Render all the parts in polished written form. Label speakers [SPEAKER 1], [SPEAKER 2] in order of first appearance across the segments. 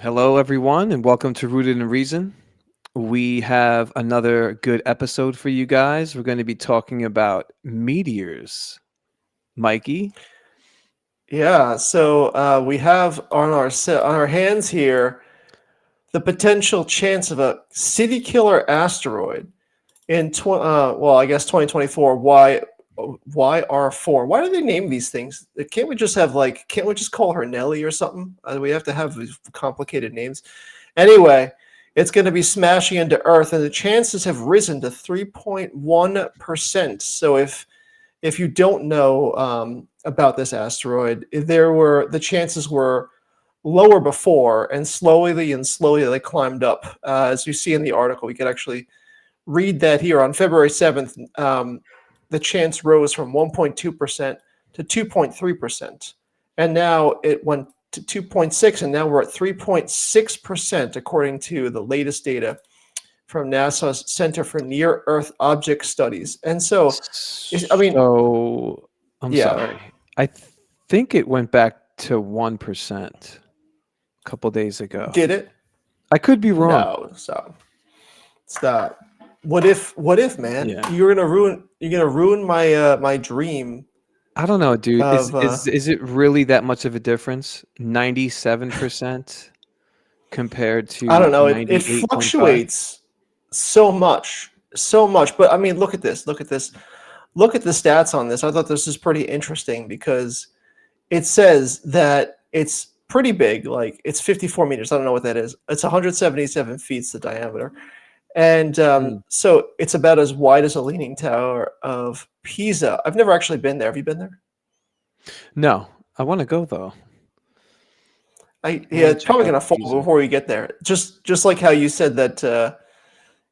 [SPEAKER 1] Hello, everyone, and welcome to Rooted in Reason. We have another good episode for you guys. We're going to be talking about meteors. Mikey?
[SPEAKER 2] Yeah, so we have on our hands here the potential chance of a city killer asteroid in I guess 2024. YR4. Why do they name these things? Can't we just have can't we just call her Nelly or something? We have to have these complicated names. Anyway, it's going to be smashing into Earth, and the chances have risen to 3.1%. So if you don't know about this asteroid, the chances were lower before, and slowly they climbed up. As you see in the article, we could actually read that here on February 7th. The chance rose from 1.2% to 2.3%, and now it went to 2.6, and now we're at 3.6% according to the latest data from NASA's Center for Near Earth Object Studies. And so, I mean,
[SPEAKER 1] So, I'm
[SPEAKER 2] yeah,
[SPEAKER 1] sorry. I think it went back to 1% a couple days ago.
[SPEAKER 2] did it?
[SPEAKER 1] I could be wrong.
[SPEAKER 2] No, stop. What if, man?
[SPEAKER 1] Yeah.
[SPEAKER 2] You're gonna ruin my dream
[SPEAKER 1] I don't know, dude. Is
[SPEAKER 2] of
[SPEAKER 1] is is it really that much of a difference? 97% compared
[SPEAKER 2] I
[SPEAKER 1] to
[SPEAKER 2] don't know. It
[SPEAKER 1] 98.5?
[SPEAKER 2] fluctuates so much. But I mean, look at the stats on this. I thought this is pretty interesting because it says that it's pretty big. Like it's 54 meters. I don't know what that is. It's 177 feet the diameter, and
[SPEAKER 1] Mm.
[SPEAKER 2] so it's about as wide as a leaning tower of Pisa. I've never actually been there. Have you been there?
[SPEAKER 1] No, I want to go though. I
[SPEAKER 2] Yeah,
[SPEAKER 1] want to
[SPEAKER 2] it's
[SPEAKER 1] check
[SPEAKER 2] probably
[SPEAKER 1] out
[SPEAKER 2] gonna fall
[SPEAKER 1] Pisa.
[SPEAKER 2] before you get there. Just like how you said that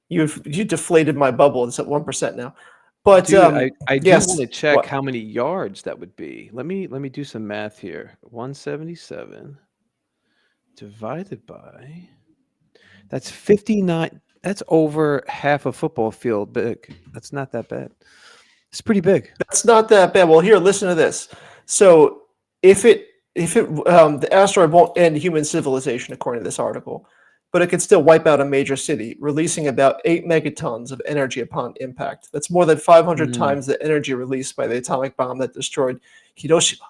[SPEAKER 2] you deflated my bubble. It's at 1% now. But
[SPEAKER 1] Dude, I do want
[SPEAKER 2] yes,
[SPEAKER 1] to check
[SPEAKER 2] what?
[SPEAKER 1] how many yards that would be. Let me do some math here. 177 divided by that's 59. That's over half a football field big. That's not that bad. It's pretty big.
[SPEAKER 2] That's not that bad. Well, here, listen to this. So if it the asteroid won't end human civilization according to this article, but it could still wipe out a major city, releasing about 8 megatons of energy upon impact. That's more than 500
[SPEAKER 1] Mm,
[SPEAKER 2] times the energy released by the atomic bomb that destroyed Hiroshima.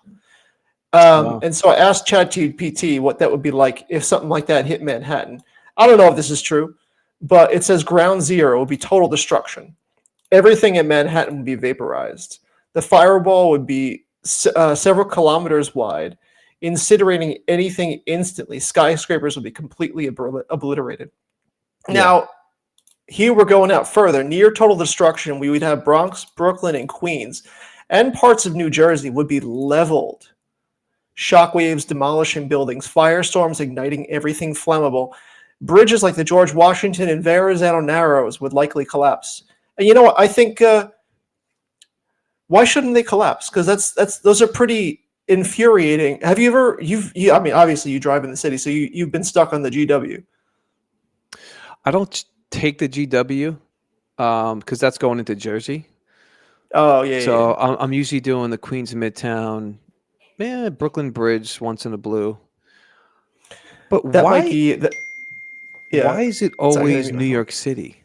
[SPEAKER 1] wow.
[SPEAKER 2] And so I asked ChatGPT what that would be like if something like that hit Manhattan. I don't know if this is true, but it says ground zero would be total destruction. Everything in Manhattan would be vaporized. The fireball would be several kilometers wide, incinerating anything instantly. Skyscrapers would be completely obliterated.
[SPEAKER 1] Yeah.
[SPEAKER 2] Now, here we're going out further. Near total destruction, we would have Bronx, Brooklyn, and Queens, and parts of New Jersey would be leveled. Shockwaves demolishing buildings, firestorms igniting everything flammable. Bridges like the George Washington and Verrazano Narrows would likely collapse. And you know what? I think why shouldn't they collapse? Because that's those are pretty infuriating. Have you ever I mean, obviously you drive in the city, so you've been stuck on the GW.
[SPEAKER 1] I don't take the GW because that's going into Jersey.
[SPEAKER 2] Oh yeah, yeah, yeah.
[SPEAKER 1] So I'm usually doing the Queens Midtown, Brooklyn Bridge once in a blue. But
[SPEAKER 2] That might
[SPEAKER 1] why
[SPEAKER 2] be the yeah.
[SPEAKER 1] why is it
[SPEAKER 2] Sorry, I didn't
[SPEAKER 1] always
[SPEAKER 2] mean
[SPEAKER 1] New
[SPEAKER 2] my phone.
[SPEAKER 1] York City?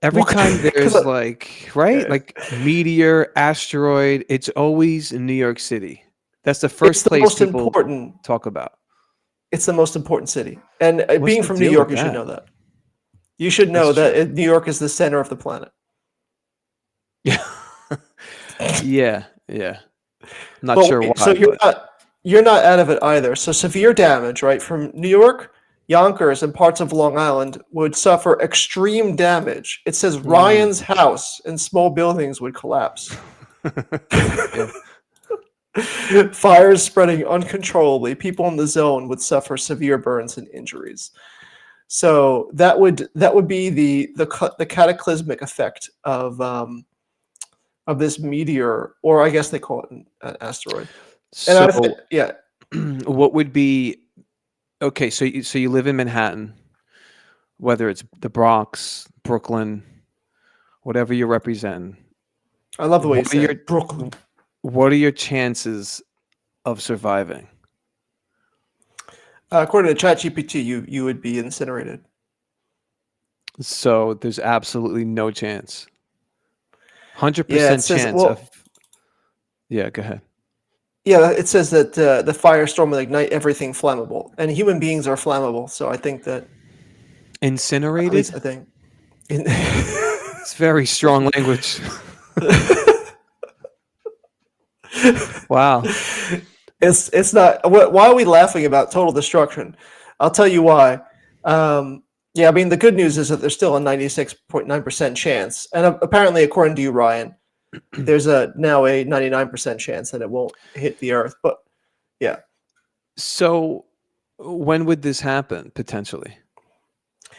[SPEAKER 1] Every
[SPEAKER 2] Well,
[SPEAKER 1] time
[SPEAKER 2] because
[SPEAKER 1] there's like, right? Like meteor, asteroid, it's always in New York City. That's the
[SPEAKER 2] it's
[SPEAKER 1] first
[SPEAKER 2] the
[SPEAKER 1] place
[SPEAKER 2] most
[SPEAKER 1] people
[SPEAKER 2] important.
[SPEAKER 1] talk about.
[SPEAKER 2] It's the most important city, and
[SPEAKER 1] What's
[SPEAKER 2] being
[SPEAKER 1] the
[SPEAKER 2] from New
[SPEAKER 1] deal
[SPEAKER 2] York,
[SPEAKER 1] with
[SPEAKER 2] you should
[SPEAKER 1] that?
[SPEAKER 2] know that. You should
[SPEAKER 1] That's
[SPEAKER 2] know that
[SPEAKER 1] true.
[SPEAKER 2] New York is the center of the planet.
[SPEAKER 1] Yeah. Yeah, yeah. Not
[SPEAKER 2] But
[SPEAKER 1] sure
[SPEAKER 2] wait, so
[SPEAKER 1] why, but
[SPEAKER 2] you're not out of it either. So severe damage, right, from New York, Yonkers, and parts of Long Island would suffer extreme damage. It says
[SPEAKER 1] mm.
[SPEAKER 2] Ryan's house and small buildings would collapse.
[SPEAKER 1] Yeah.
[SPEAKER 2] Fires spreading uncontrollably. People in the zone would suffer severe burns and injuries. So that would be the cataclysmic effect of this meteor, or I guess they call it an asteroid. And
[SPEAKER 1] So,
[SPEAKER 2] yeah,
[SPEAKER 1] what would be okay, so you live in Manhattan, whether it's the Bronx, Brooklyn, whatever you're representing.
[SPEAKER 2] I love the way you
[SPEAKER 1] What are
[SPEAKER 2] say
[SPEAKER 1] your
[SPEAKER 2] it, Brooklyn.
[SPEAKER 1] what are your chances of surviving?
[SPEAKER 2] According to ChatGPT, you would be incinerated.
[SPEAKER 1] So there's absolutely no chance.
[SPEAKER 2] Yeah, it
[SPEAKER 1] 100%
[SPEAKER 2] says
[SPEAKER 1] chance of.
[SPEAKER 2] well,
[SPEAKER 1] Yeah, go ahead.
[SPEAKER 2] yeah, it says that the firestorm will ignite everything flammable, and human beings are flammable. So I think that, at least
[SPEAKER 1] Incinerated?
[SPEAKER 2] I think.
[SPEAKER 1] It's very strong language. Wow.
[SPEAKER 2] It's not. Why are we laughing about total destruction? I'll tell you why. Yeah, I mean the good news is that there's still a 96.9% chance, and apparently, according to you, Ryan, there's now a 99% chance that it won't hit the Earth. But yeah,
[SPEAKER 1] So when would this happen potentially?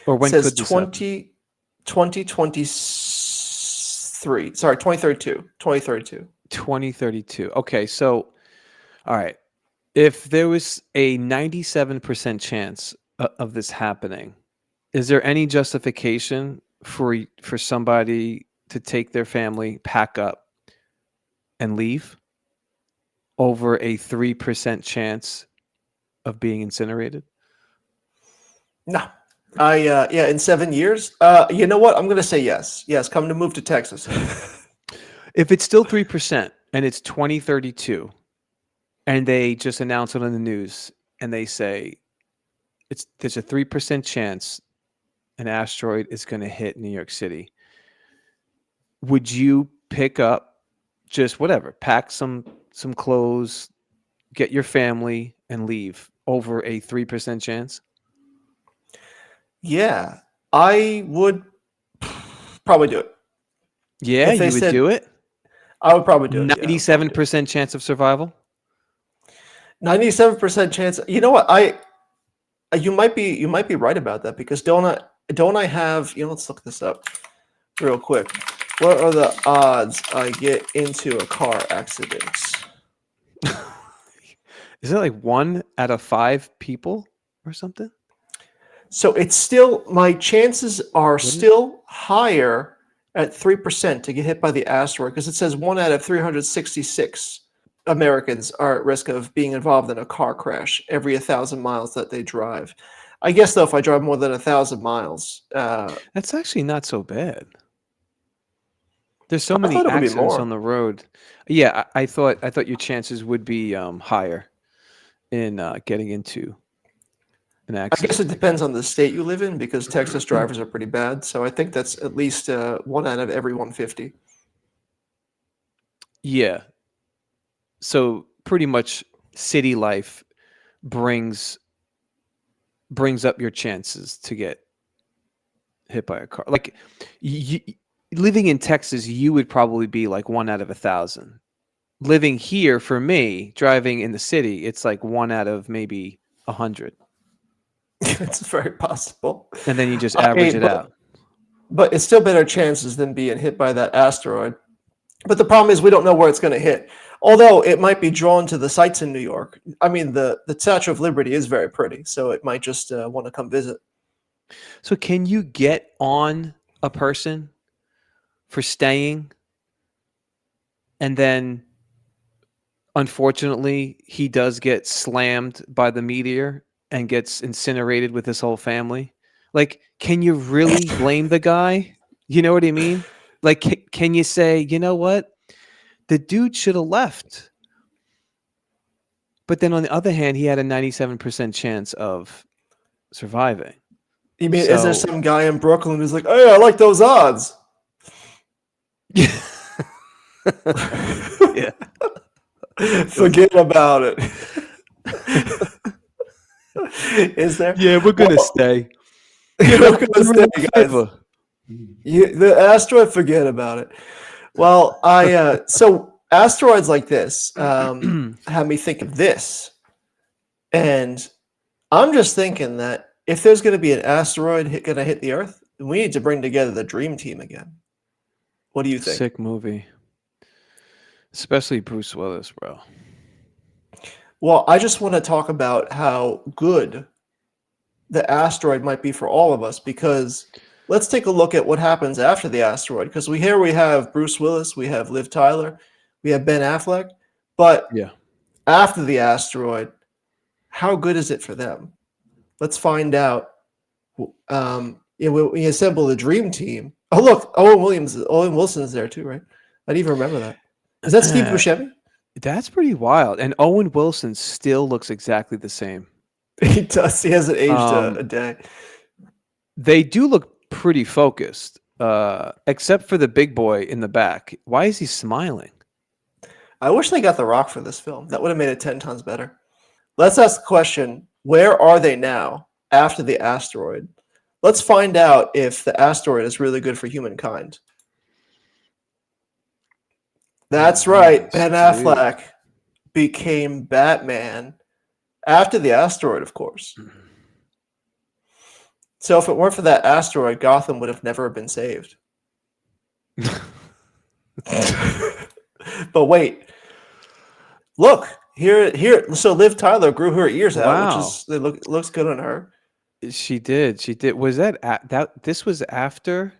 [SPEAKER 1] Or
[SPEAKER 2] it
[SPEAKER 1] when
[SPEAKER 2] says
[SPEAKER 1] could this happen?
[SPEAKER 2] 2023. Sorry, 2032. 2032.
[SPEAKER 1] 2032. Okay, so all right. If there was a 97% chance of this happening, is there any justification for somebody to take their family, pack up, and leave over a 3% chance of being incinerated?
[SPEAKER 2] No. Yeah, in 7 years. You know what? I'm gonna say yes. Yes, come to move to Texas.
[SPEAKER 1] If it's still 3% and it's 2032 and they just announce it on the news and they say there's a 3% chance an asteroid is going to hit New York City, would you pick up just whatever, pack some clothes, get your family and leave over a 3% chance?
[SPEAKER 2] Yeah, I would probably do it.
[SPEAKER 1] Yeah,
[SPEAKER 2] If they
[SPEAKER 1] you would
[SPEAKER 2] said
[SPEAKER 1] do it.
[SPEAKER 2] I would probably do it. Yeah, I would probably do it.
[SPEAKER 1] 97% chance of survival.
[SPEAKER 2] 97% chance. You know what? You might be right about that because don't I have, let's look this up real quick. What are the odds I get into a car accident?
[SPEAKER 1] Is it like 1 out of 5 people or something?
[SPEAKER 2] So it's still, my chances are
[SPEAKER 1] Wouldn't it?
[SPEAKER 2] still higher at 3% to get hit by the asteroid because it says 1 out of 366 Americans are at risk of being involved in a car crash every 1,000 miles that they drive. I guess though, if I drive more than 1,000 miles,
[SPEAKER 1] That's actually not so bad. There's so
[SPEAKER 2] I
[SPEAKER 1] many
[SPEAKER 2] thought it would be
[SPEAKER 1] accidents on
[SPEAKER 2] more.
[SPEAKER 1] the road. Yeah, I thought your chances would be higher in getting into an
[SPEAKER 2] I guess it
[SPEAKER 1] accident.
[SPEAKER 2] depends on the state you live in because Texas drivers are pretty bad. So I think that's at least 1 out of every 150.
[SPEAKER 1] Yeah. So pretty much city life brings brings up your chances to get hit by a car. Like you, living in Texas, you would probably be like 1 out of 1,000. Living here for me, driving in the city, it's like 1 out of maybe 100,
[SPEAKER 2] It's very possible.
[SPEAKER 1] and then you just
[SPEAKER 2] I
[SPEAKER 1] average
[SPEAKER 2] mean,
[SPEAKER 1] it out.
[SPEAKER 2] but it's still better chances than being hit by that asteroid. But the problem is we don't know where it's going to hit. Although it might be drawn to the sites in New York. I mean, the Statue of Liberty is very pretty, so it might just want to come visit.
[SPEAKER 1] So can you get on a person for staying, and then unfortunately he does get slammed by the meteor and gets incinerated with his whole family? Like, can you really blame the guy? You know what I mean? Like, can you say, you know what? The dude should have left. But then on the other hand, he had a 97% chance of surviving.
[SPEAKER 2] You mean, is there
[SPEAKER 1] So,
[SPEAKER 2] some guy in Brooklyn who's like, "Hey, I like those odds"?
[SPEAKER 1] yeah.
[SPEAKER 2] Forget about it. Is there?
[SPEAKER 1] Yeah, we're going to
[SPEAKER 2] Well,
[SPEAKER 1] stay.
[SPEAKER 2] you're
[SPEAKER 1] You know,
[SPEAKER 2] not
[SPEAKER 1] do
[SPEAKER 2] gonna
[SPEAKER 1] me
[SPEAKER 2] stay,
[SPEAKER 1] a
[SPEAKER 2] guys.
[SPEAKER 1] favor.
[SPEAKER 2] The asteroid, forget about it. Well, so asteroids like this have me think of this, and I'm just thinking that if there's going to be an asteroid going to hit the Earth, we need to bring together the dream team again. What do you think?
[SPEAKER 1] Sick movie. Especially Bruce Willis, bro.
[SPEAKER 2] Well, I just want to talk about how good the asteroid might be for all of us because let's take a look at what happens after the asteroid because we have Bruce Willis, we have Liv Tyler, we have Ben Affleck, but
[SPEAKER 1] Yeah.
[SPEAKER 2] after the asteroid, how good is it for them? Let's find out. We assemble the dream team. Oh look, Owen Wilson's there too, right? I didn't even remember that. Is that Steve Buscemi?
[SPEAKER 1] That's pretty wild. And Owen Wilson still looks exactly the same.
[SPEAKER 2] He does. He hasn't aged a
[SPEAKER 1] Um,
[SPEAKER 2] day.
[SPEAKER 1] they do look pretty focused, except for the big boy in the back. Why is he smiling?
[SPEAKER 2] I wish they got The Rock for this film. That would have made it 10 times better. Let's ask the question, where are they now after the asteroid? Let's find out if the asteroid is really good for humankind. That's right.
[SPEAKER 1] Nice,
[SPEAKER 2] Ben
[SPEAKER 1] dude.
[SPEAKER 2] Affleck became Batman after the asteroid, of course. So if it weren't for that asteroid, Gotham would have never been saved. But wait, look here. So Liv Tyler grew her ears out, which
[SPEAKER 1] Wow.
[SPEAKER 2] is looks good on her.
[SPEAKER 1] She did. She did. Was that this was after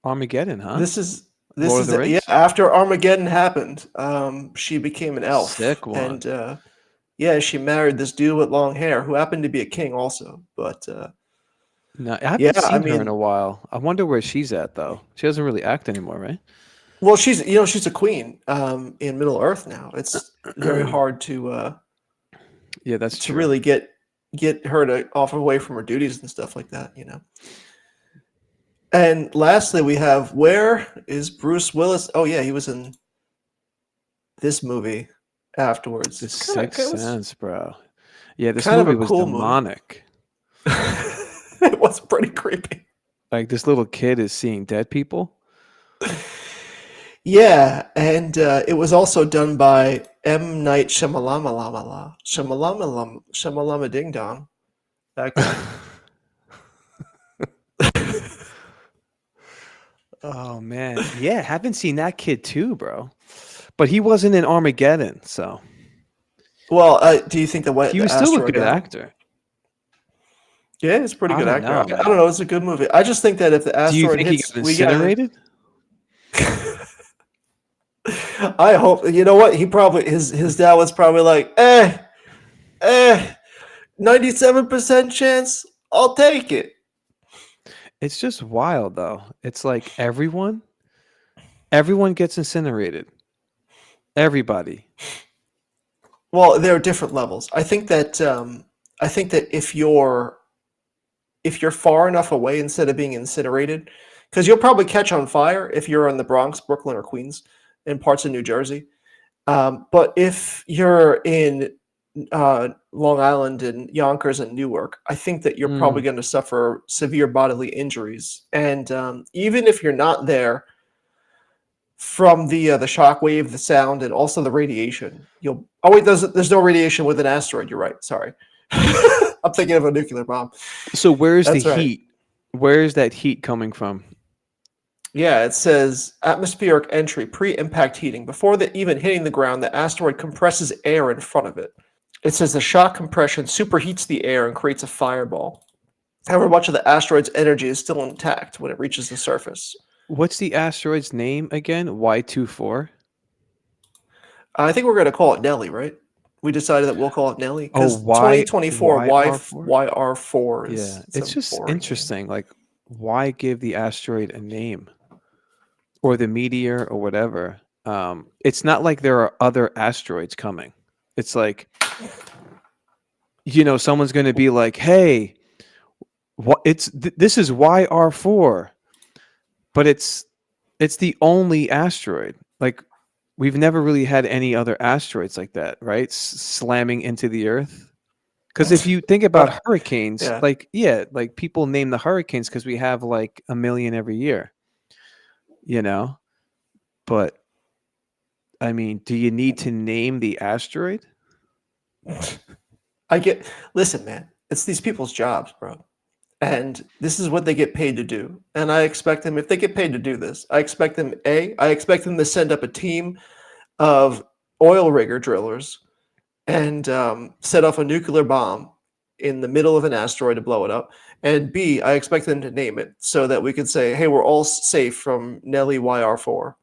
[SPEAKER 1] Armageddon, huh?
[SPEAKER 2] This is
[SPEAKER 1] Lord of the
[SPEAKER 2] yeah.
[SPEAKER 1] Rings?
[SPEAKER 2] After Armageddon happened, she became an elf,
[SPEAKER 1] Sick one.
[SPEAKER 2] and yeah, she married this dude with long hair who happened to be a king also. But
[SPEAKER 1] No, I haven't
[SPEAKER 2] yeah, I
[SPEAKER 1] seen her in
[SPEAKER 2] mean,
[SPEAKER 1] a while. I wonder where she's at though. She doesn't really act anymore, right?
[SPEAKER 2] well, she's a queen in Middle Earth now. It's very hard
[SPEAKER 1] Yeah, that's
[SPEAKER 2] to
[SPEAKER 1] true.
[SPEAKER 2] really get her to off away from her duties and stuff like that. And lastly, we have, where is Bruce Willis? Oh yeah, he was in this movie afterwards.
[SPEAKER 1] The
[SPEAKER 2] It's kind of
[SPEAKER 1] Sixth
[SPEAKER 2] it was
[SPEAKER 1] Sense, bro. Yeah, this
[SPEAKER 2] kind of
[SPEAKER 1] movie
[SPEAKER 2] a
[SPEAKER 1] was
[SPEAKER 2] cool movie.
[SPEAKER 1] demonic.
[SPEAKER 2] It was pretty creepy.
[SPEAKER 1] Like this little kid is seeing dead people.
[SPEAKER 2] Yeah, and it was also done by M. Night Shyamalama Ding Dong. That guy.
[SPEAKER 1] Oh man, yeah, haven't seen that kid too, bro. But he wasn't in Armageddon, so
[SPEAKER 2] Well, do you think
[SPEAKER 1] he
[SPEAKER 2] the
[SPEAKER 1] was still a
[SPEAKER 2] asteroid
[SPEAKER 1] good
[SPEAKER 2] got him?
[SPEAKER 1] actor.
[SPEAKER 2] Yeah, he's a pretty
[SPEAKER 1] I
[SPEAKER 2] good
[SPEAKER 1] don't
[SPEAKER 2] actor.
[SPEAKER 1] know,
[SPEAKER 2] I don't
[SPEAKER 1] man.
[SPEAKER 2] know. It's a good movie. I just think that if the
[SPEAKER 1] Do you
[SPEAKER 2] asteroid
[SPEAKER 1] think he got
[SPEAKER 2] hits, we got.
[SPEAKER 1] incinerated?
[SPEAKER 2] I hope. You know what? He probably his dad was probably like, 97% chance. I'll take it.
[SPEAKER 1] It's just wild though. It's like everyone gets incinerated. Everybody.
[SPEAKER 2] Well, there are different levels. I think that if you're far enough away instead of being incinerated, because you'll probably catch on fire if you're in the Bronx, Brooklyn, or Queens, in parts of New Jersey. But if you're in Long Island and Yonkers and Newark, I think that you're probably
[SPEAKER 1] Mm.
[SPEAKER 2] going to suffer severe bodily injuries. And even if you're not there, from the shock wave, the sound, and also the radiation, you'll. Oh wait, there's no radiation with an asteroid. You're right. Sorry, I'm thinking of a nuclear bomb.
[SPEAKER 1] So where's the
[SPEAKER 2] That's right.
[SPEAKER 1] heat? Where is that heat coming from?
[SPEAKER 2] Yeah, it says atmospheric entry, pre-impact heating. Before even hitting the ground, the asteroid compresses air in front of it. It says the shock compression superheats the air and creates a fireball. However, much of the asteroid's energy is still intact when it reaches the surface.
[SPEAKER 1] What's the asteroid's name again? Y24?
[SPEAKER 2] I think we're going to call it Nelly, right? We decided that we'll call it Nelly
[SPEAKER 1] Oh,
[SPEAKER 2] because 2024
[SPEAKER 1] YR4?
[SPEAKER 2] YR4
[SPEAKER 1] Yeah,
[SPEAKER 2] is it's a
[SPEAKER 1] it's just
[SPEAKER 2] boring name.
[SPEAKER 1] interesting. Like, why give the asteroid a name or the meteor or whatever? It's not like there are other asteroids coming. It's like, someone's going to be like, "Hey, this is YR4, but it's the only asteroid. Like, we've never really had any other asteroids like that, right? Slamming into the Earth. Because if you think about
[SPEAKER 2] But
[SPEAKER 1] hurricanes,
[SPEAKER 2] yeah,
[SPEAKER 1] like, yeah, like people name the hurricanes because we have like a million every year, you know? But I mean, do you need to name the asteroid?
[SPEAKER 2] I get. Listen, man, it's these people's jobs, bro, and this is what they get paid to do. And I expect them, if they get paid to do this, I expect them to send up a team of oil rigger drillers and set off a nuclear bomb in the middle of an asteroid to blow it up. And B, I expect them to name it so that we could say, hey, we're all safe from Nelly YR4.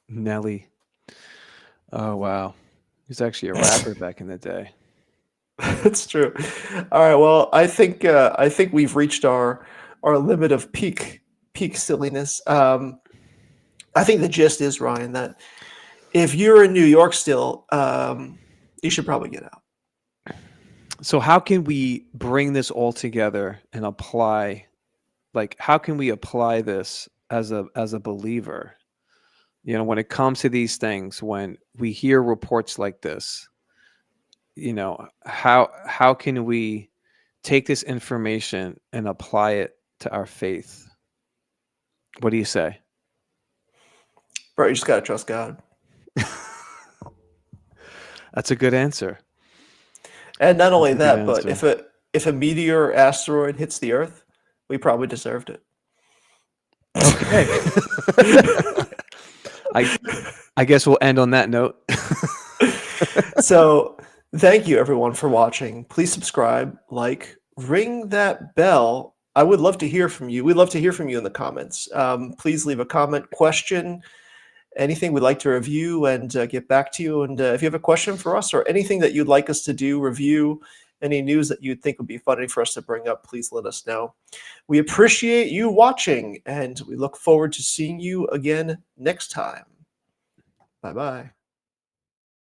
[SPEAKER 1] Nelly. Oh, wow. He's actually a rapper back in the day.
[SPEAKER 2] That's true. All right. Well, I think we've reached our limit of peak silliness. I think the gist is, Ryan, that if you're in New York still, you should probably get out.
[SPEAKER 1] So how can we bring this all together and apply, like how can we apply this as a believer? You know, when it comes to these things, when we hear reports like this, you know, how can we take this information and apply it to our faith? What do you say?
[SPEAKER 2] Bro, you just gotta trust God.
[SPEAKER 1] That's a good answer.
[SPEAKER 2] And not
[SPEAKER 1] That's
[SPEAKER 2] only
[SPEAKER 1] a good
[SPEAKER 2] that, but
[SPEAKER 1] answer.
[SPEAKER 2] if a meteor or asteroid hits the Earth, we probably deserved it.
[SPEAKER 1] Okay. I I guess we'll end on that note.
[SPEAKER 2] So thank you everyone for watching. Please subscribe, like, ring that bell. I would love to hear from you. We'd love to hear from you in the comments. Please leave a comment, question, anything we'd like to review and get back to you. And if you have a question for us or anything that you'd like us to do, review, any news that you'd think would be funny for us to bring up, please let us know. We appreciate you watching and we look forward to seeing you again next time. Bye-bye.